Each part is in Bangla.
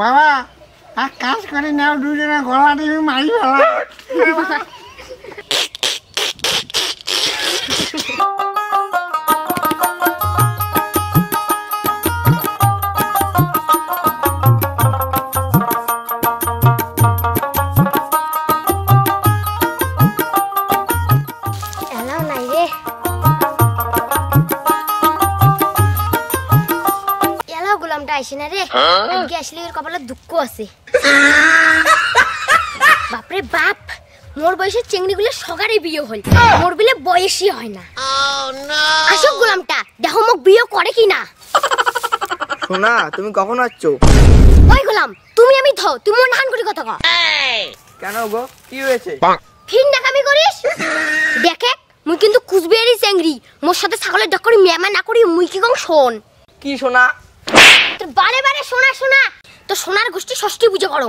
বাবা আর কাজ করে নাও, দুজনে গলা টিভি মারি ফেলা। কপালে দুঃখ আছে। বাপরে বাপ, মোর বয়সের চেংড়িগুলো সগারে বিয়ে হল, মোর বিলে বয়সই হয় না। আসো গোলামটা, দেখো মোক বিয়ে করে কিনা। সোনা তুমি কখন আসছো? ওই গোলাম, তুমি আমি ধো, তুমি মন হান করি কথা কও। কেন গো, কি হয়েছে? ফিন নাকামি করিস? দেখে মুই কিন্তু কুচবিহারি চেংড়ি, মোর সাথে ছাগলের ডক্করি মেমা না করি মুই কি কং শোন। কি সোনা? তোর বারে বারে শোনা শোনা, তো সোনার গোষ্ঠী ষষ্ঠী পুজো করো,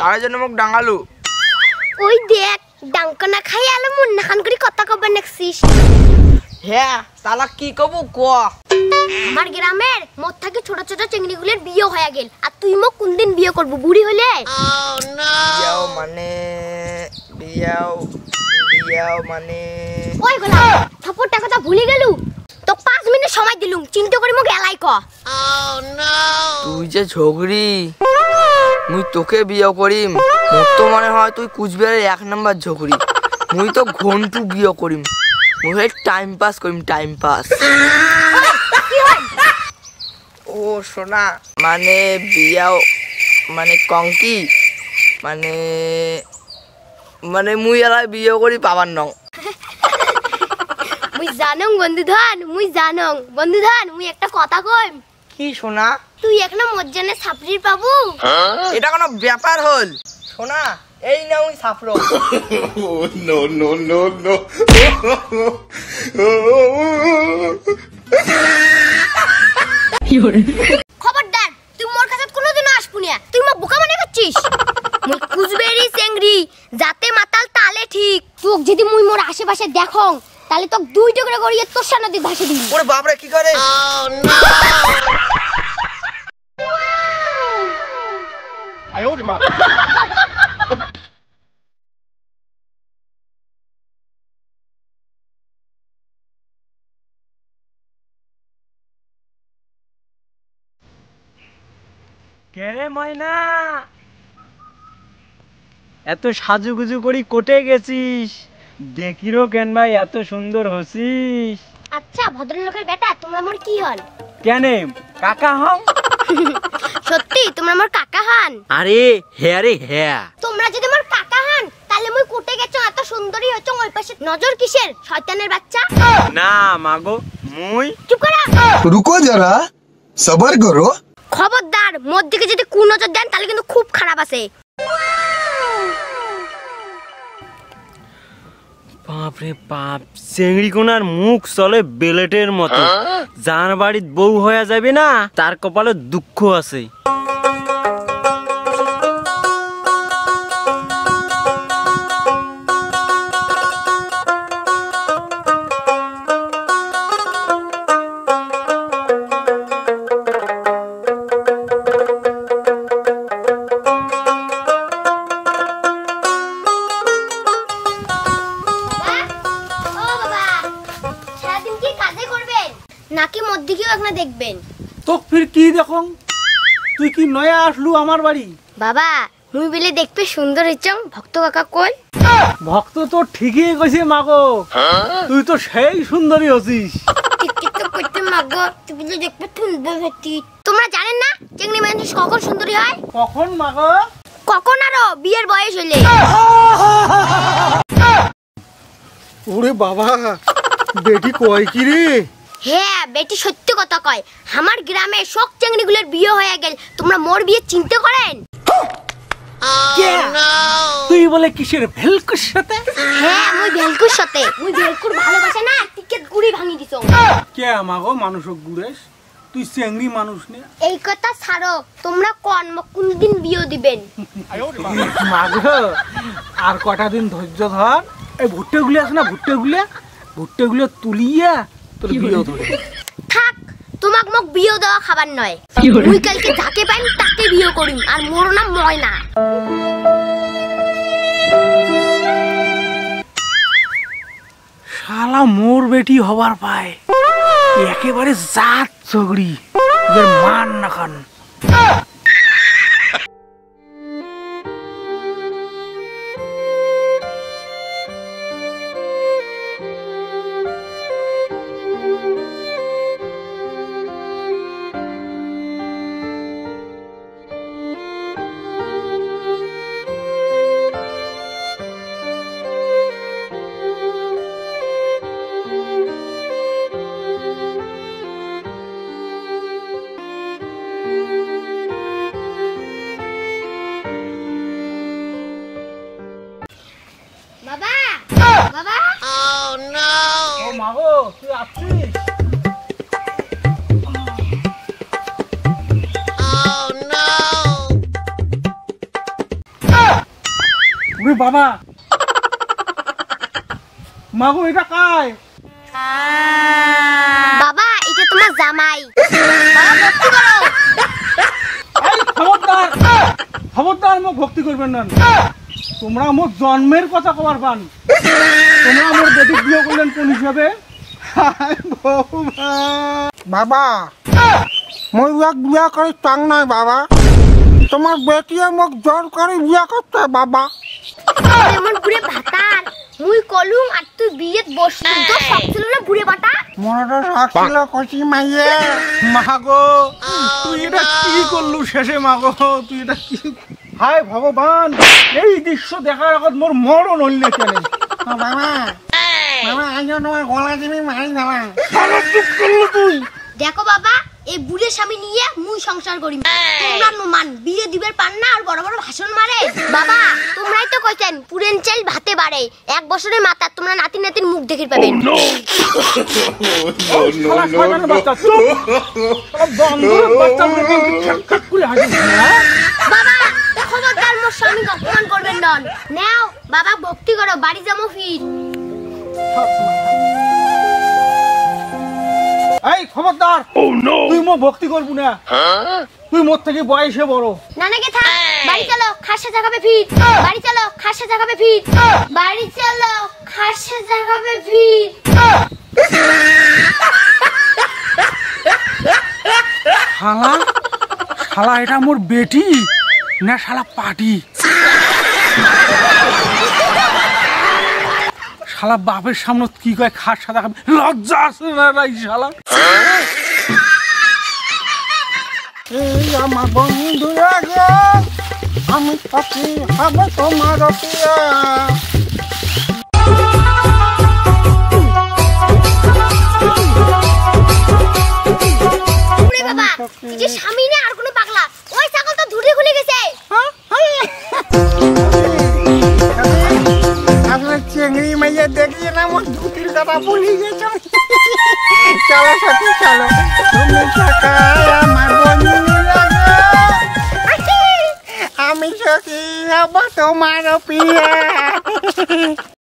তার জন্য মোক ডাঙালু। ওই দেখ ডাঙ্কা না খাই আলো মন নাখান করি কথা কবার নেক্সিস। হ্যাঁ তালা কি কব ক। আমার গ্রামের মোর থাকি ছোট ছোট চেংড়িগুলোর বিয়ে হয়ে গেল, আর তুই মোক কোন দিন বিয়ে করব বুড়ি হলে? বিয়াও মানে বিয়াও মানে ওই গোলা থাপড়টা কথা ভুলে গেলু, তো 5 মিনিট সময় দিলুম, চিন্তা করি মোক এলাই ক। তুই যে ঝগড়ি, মুই তোকে বিয়ে করিম, মোর তো মনে হয় তুই কুচবিহারের 1 নাম্বার ঝগড়ি। মুই তো ঘন্টু বিয়ে করিম, মুই টাইম পাস করিম, টাইম পাস। ও সোনা মানে বিয়াও মানে কঙ্কি মানে মানে মুই এলাই বিয়ে করি পাবার নং। মুই জানং বন্ধুধন, মুই জানং বন্ধুধন, মুই একটা কথা কইম। কি সোনা? তুই এখনো মজ্জানে সাপড়ির পাবু? এটা কোনো ব্যাপার হল? সোনা এই না ওই সাফরো। No no no no. খবরদার, তুই মোর কাছে কোনোদিনও আসবি না, তুই মো বোকা মনে করছিস? মুই কুচবিহারি চেংড়ি, যাতে মাতাল তালে ঠিক। তোক যদি মুই মোর আশেপাশে দেখং, তাহলে তোক 2 টুকরা করিয়ে তোষা নদী ভাসে দিই। ওরে বাপ রে, কি করে? আয়ো রে মা। কে রে ময়না, এত সাজুগুজু করি কোটে গেছিস? দেখিরো কেন ভাই এত সুন্দর হসিস। আচ্ছা ভদ্রলোকের বেটা, তোমরা মোর কি হন? কেনে কাকা হও? সত্যি তোমরা মোর কাকা হন? আরে হ্যাঁ রে হ্যাঁ। তোমরা যদি মোর কাকা হন, তাহলে মুই কোটে গেছো, এত সুন্দরী হচ্ছ, ওই পাশে নজর কিসের শয়তানের বাচ্চা? না মাগো, মুই চুপ করো। रुको जरा, सबर करो। খবরদার, মোর দিকে যদি কু নজর দেন তাহলে কিন্তু খুব খারাপ আছে। বাপরে বাপ, চেংড়ি কোনার মুখ চলে বেলেটের মতো। যার বাড়ির বউ হয়ে যাবে না, তার কপালে দুঃখ আছে। নাকি মোর দিকেও একনা দেখবেন? তো ফির কি দেখং, তুই কি নয়া আসলু আমার বাড়ি? বাবা মুই বলে দেখতে সুন্দর হইছং, ভক্ত কাকা কই? ভক্ত তো ঠিকই কইছে মাগো, তুই তো সেই সুন্দরী হছিস। ঠিক ঠিক তো কইতে মাগো, তুই বলে দেখতে সুন্দর হচ্ছিস। তোমরা জানেন না চেংড়ি মানুষ কখন সুন্দরী হয়? কখন মাগো? কখন আরো বিয়ের বয়স হইলে। ওরে বাবা, বেটি কয় কি রে? হ্যাঁ বেটি সত্যি কথা কয়, আমার গ্রামে সব চেংড়িগুলোর বিয়ে হয়ে গেল, তোমরা মোর বিয়ে চিন্তা করেন? তুই বলে কিসের ভেলকুর সাথে? হ্যাঁ মুই ভেলকুর সাথে। মুই ভেলকুর ভালোবাসে না টিকেট গুড়ি ভাঙি দিছো। কে মাগো মানুষ গুড়েস, তুই চেংড়ি মানুষ নে। এই কথা ছাড়ো, তোমরা কোন কোন দিন বিয়ে দিবেন? মাগো আর কটা দিন ধৈর্য ধর, এই ভুট্টে গুলি আছে না, ভুট্টে গুলো তুলিয়া তোর বিয়ে ধরে। থাক, তোমাক মোক বিয়ে দেওয়া খাবার নয়। মুই কালকে যাকে পাইম তাকে বিয়ে করিম, আর মোর নাম ময়না। শালা মোর বেটি হবার পায়, একেবারে জাত ঝগড়ি, এর মান না খান। বাবা বাবা, ও মাগো তুই আসছিস? ওরে বাবা, মাগো এটা কায়? বাবা এটা তোমার জামাই। বাবা ভক্তি করো। এই খবরদার, খবরদার মোক ভক্তি করবেন না। তোমরা মোর জন্মের কথা কবার পান, তোমরা মোর বেটি বিয়ে করলেন কোন হিসাবে? বাবা মই ইয়াক বিয়া কৰি চাং নাই বাবা, তোমার বেটিয়ে মোক জোর করে বিয়া করতে বাবা। এমন বুড়ে ভাতার মুই কলুম আর তুই বিয়েত বসলি, তো সব ছিল না বুড়ে বাটা। মনে তো শখ ছিল কচি মাইয়ে। মাগো তুই এটা কি করলু শেষে? মাগো তুই এটা কি? হায় ভগবান, এই দৃশ্য দেখার আগত মোর মরণ হইল না কেন? বাবা বাবা আজ তোমার গলা টিপি মারি দেবা। তুই দেখো বাবা, এই বুড়ে স্বামী নিয়ে মুই সংসার করিম, তোমরা নুমান বিয়ে দিবের পান না আর বড় বড় ভাষণ মারে। বাবা তোমরাই তো কইছেন পুরেন চাল ভাতে বাড়ে, 1 বছরের মাথা তোমরা নাতি নাতির মুখ দেখে পাবেন। শালা শয়তানের বাচ্চা, চুপ! শালা বান্দরের বাচ্চা, আমাকে ঠাট্টা করে হাসিস না? বাবা খবরদার মোর স্বামীকে অপমান করবেন না। নাও বাবা ভক্তি করো, বাড়ি যাবো ফির। এই খবরদার, তুই মো ভক্তি করবো না, তুই মোর থেকে বয়সে বড়। নানাকে থাক, বাড়ি চলো খাসা জাগাবে ফির। বাড়ি চলো খাসা জাগাবে ফির। বাড়ি চলো খাসা জাগাবে ফির। শালা শালা এটা মোর বেটি না শালা পাটি? শালা বাপের সামনে কি কয় খাস সাদা খাবে, লজ্জা আছে না রাই শালা? এই আমার বন্ধু লাগে, আমি পাখি হবে তোমার পিয়া। ওরে বাবা, এই যে স্বামী না আর কোনো পাগলা, ওই ছাগল তো ধুরে খুলে গেছে। আপনার চেংড়ি মাইয়া দেখিয়ে না আমার ধুতির কথা ভুলে গেছ। চলো সত্যি চলো, তুমি থাকায় আমার বন্ধু লাগে, আমি সত্যি হব তোমার পিয়া।